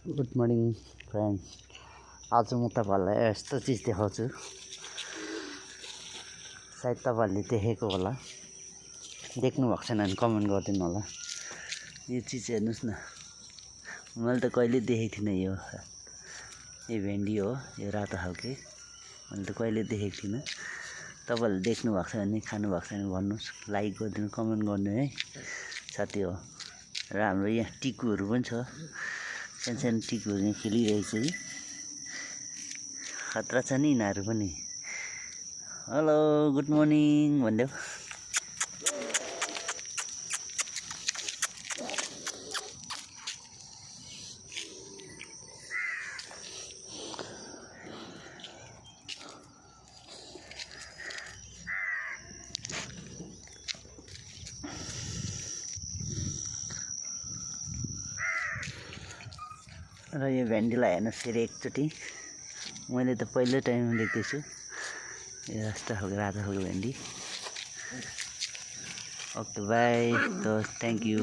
Good morning friends. आज म तपाईँहरूलाई यस्तो चिज देखाउँछु, सायद तपाईँहरूले देखेको होला। देख्नु भएको छैन भने कमेन्ट गरिदिनु होला। यो चिज हेर्नुहोस् न, मैले त कहिले देखेको थिइनँ। यो भेन्डी हो, यो रातो खालके। मैले त कहिले देखेको थिइनँ। तपाईँहरूले देख्नु भएको छ भने, खानु भएको छ भने भन्नुहोस्, लाइक गरिदिनु, कमेन्ट गर्नु है साथी हो। र हाम्रो यहाँ टिकुहरू पनि छ, सानो सानो टिकुहरू यहाँ खेलिरहेछ है। खतरा छ नि यिनीहरू पनि। हेलो गुड मर्निङ भनिदेऊ। र यो भेन्डीलाई हेर्नुहोस् फेरि एकचोटि। मैले त पहिलो टाइम देख्दैछु यो यस्तो खालको रातो खालको भेन्डी। Okay by, thank you.